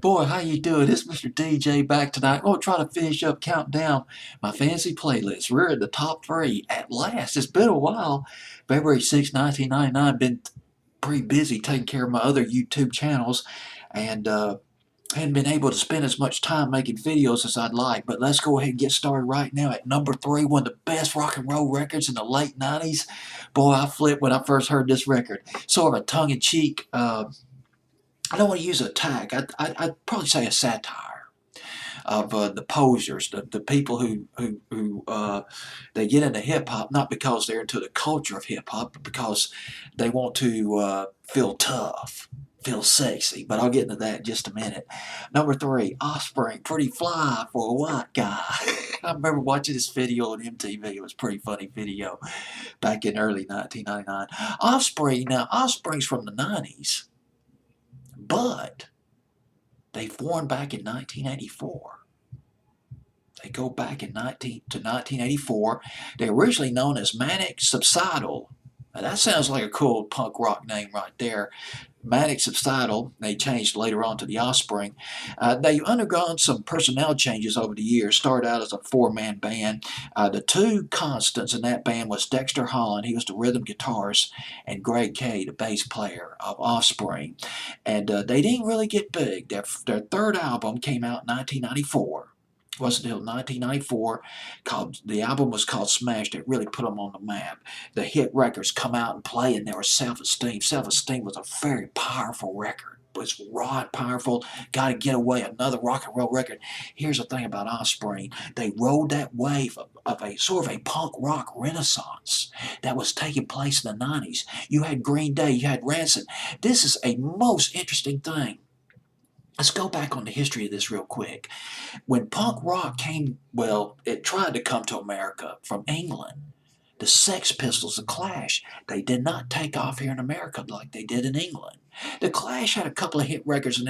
Boy, how you doing? This is Mr. DJ back tonight. I'm going to try to finish up counting down my fancy playlist. We're in the top three at last. It's been a while. February 6th, 1999. Been pretty busy taking care of my other YouTube channels and hadn't been able to spend as much time making videos as I'd like. But let's go ahead and get started right now at number three, one of the best rock and roll records in the late 90s. Boy, I flipped when I first heard this record. Sort of a tongue-in-cheek I don't want to use a tag. I'd probably say a satire of the posers, the people who they get into hip hop not because they're into the culture of hip hop, but because they want to feel tough, feel sexy. But I'll get into that in just a minute. Number three, Offspring, Pretty Fly for a White Guy. I remember watching this video on MTV. It was a pretty funny video back in early 1999. Offspring, now Offspring's from the 90s. But they formed back in 1984. They go back to 1984. They're originally known as Manic Subsidal. Now that sounds like a cool punk rock name right there. Manic Subsidal. They changed later on to the Offspring. They've undergone some personnel changes over the years. Started out as a four-man band. The two constants in that band was Dexter Holland. He was the rhythm guitarist, and Greg Kay, the bass player of Offspring. And they didn't really get big. Their third album came out in 1994. It wasn't until 1994, the album was called Smash, that really put them on the map. The hit records come out and play, and there was Self-Esteem. Self-Esteem was a very powerful record. It was raw and powerful. Gotta Get Away, another rock and roll record. Here's the thing about Offspring. They rode that wave of a sort of a punk rock renaissance that was taking place in the 90s. You had Green Day, you had Rancid. This is a most interesting thing. Let's go back on the history of this real quick. When punk rock came, well, it tried to come to America from England. The Sex Pistols, the Clash, they did not take off here in America like they did in England. The Clash had a couple of hit records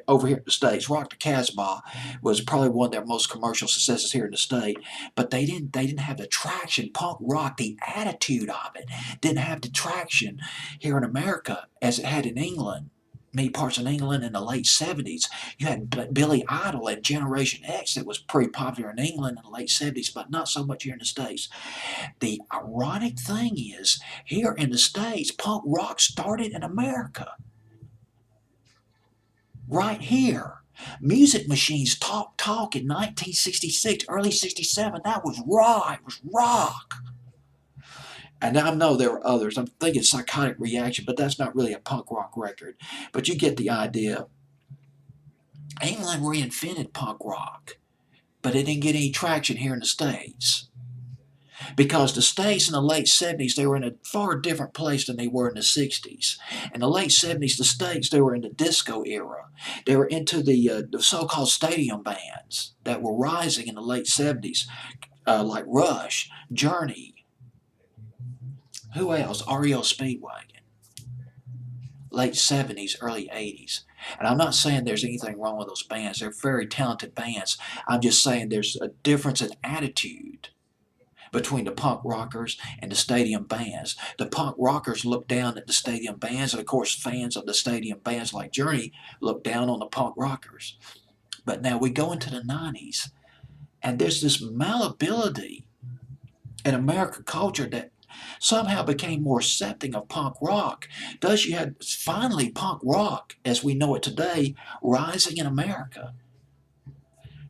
over here in the States. Rock the Casbah was probably one of their most commercial successes here in the state, but they didn't have the traction. Punk rock, the attitude of it, didn't have the traction here in America as it had in England. Many parts of England in the late 70s. You had Billy Idol and Generation X that was pretty popular in England in the late 70s, but not so much here in the States. The ironic thing is, here in the States, punk rock started in America. Right here. Music Machines Talk in 1966, early 67. That was raw. It was rock. And I know there were others. I'm thinking Psychotic Reaction, but that's not really a punk rock record. But you get the idea. England reinvented punk rock, but it didn't get any traction here in the States. Because the States in the late 70s, they were in a far different place than they were in the 60s. In the late 70s, the States, they were in the disco era. They were into the so-called stadium bands that were rising in the late 70s, like Rush, Journey, who else? REO Speedwagon. Late 70s, early 80s. And I'm not saying there's anything wrong with those bands. They're very talented bands. I'm just saying there's a difference in attitude between the punk rockers and the stadium bands. The punk rockers look down at the stadium bands, and of course fans of the stadium bands like Journey look down on the punk rockers. But now we go into the 90s, and there's this malleability in American culture that somehow became more accepting of punk rock. Thus, you had finally punk rock, as we know it today, rising in America.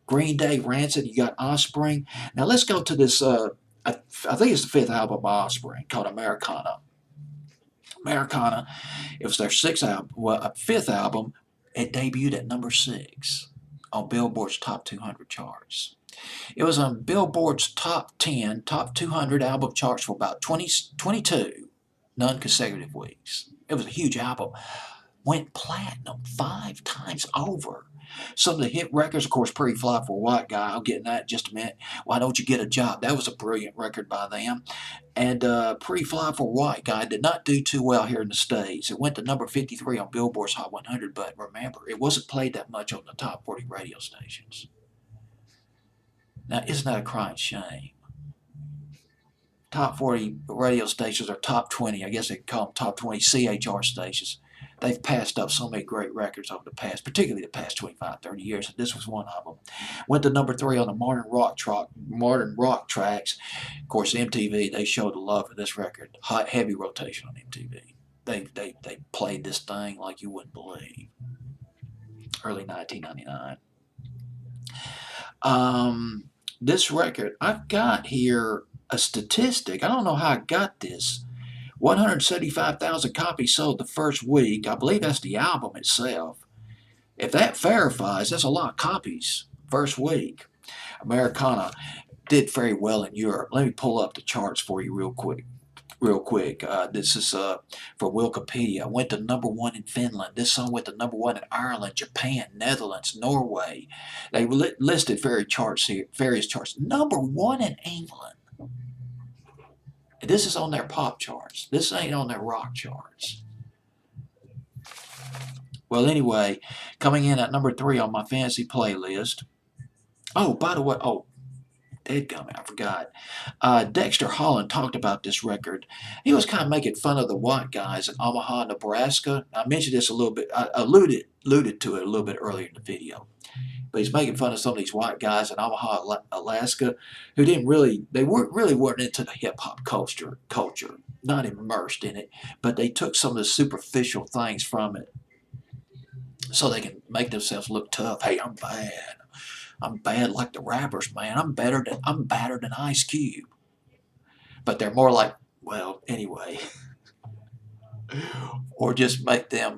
Green Day, Rancid, you got Offspring. Now let's go to this, I think it's the fifth album by Offspring, called Americana. Americana, it was their fifth album. It debuted at number 6 on Billboard's Top 200 charts. It was on Billboard's Top 10, Top 200 album charts for about 22 non-consecutive weeks. It was a huge album. Went platinum 5 times over. Some of the hit records, of course, Pretty Fly for a White Guy. I'll get in that in just a minute. Why Don't You Get a Job? That was a brilliant record by them. And Pretty Fly for a White Guy did not do too well here in the States. It went to number 53 on Billboard's Hot 100, but remember, it wasn't played that much on the top 40 radio stations. Now, isn't that a crying shame? Top 40 radio stations are top 20. I guess they call them top 20 CHR stations. They've passed up so many great records over the past, particularly the past 25, 30 years, and this was one of them. Went to number 3 on the modern rock tracks. Of course, MTV, they showed the love for this record. Hot, heavy rotation on MTV. They played this thing like you wouldn't believe. Early 1999. This record, I've got here a statistic. I don't know how I got this. 175,000 copies sold the first week. I believe that's the album itself. If that verifies, that's a lot of copies first week. Americana did very well in Europe. Let me pull up the charts for you real quick. This is for Wikipedia. Went to number 1 in Finland. This song went to number 1 in Ireland, Japan, Netherlands, Norway. They listed various charts. Number 1 in England. This is on their pop charts. This ain't on their rock charts. Well, anyway, coming in at number 3 on my fantasy playlist. Oh, by the way, dadgummit, I forgot. Dexter Holland talked about this record. He was kind of making fun of the white guys in Omaha, Nebraska. I mentioned this a little bit. I alluded to it a little bit earlier in the video. But he's making fun of some of these white guys in Omaha, Alaska, who weren't into the hip hop culture, not immersed in it, but they took some of the superficial things from it, so they can make themselves look tough. Hey, I'm bad. I'm bad like the rappers, man. I'm badder than Ice Cube. But they're more like, well, anyway, or just make them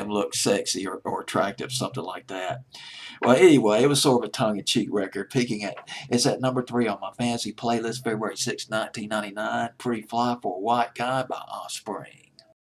look sexy or attractive, something like that. Well, anyway, it was sort of a tongue-in-cheek record. It's at number 3 on my fantasy playlist, February 6, 1999. Pretty Fly for a White Guy by Offspring.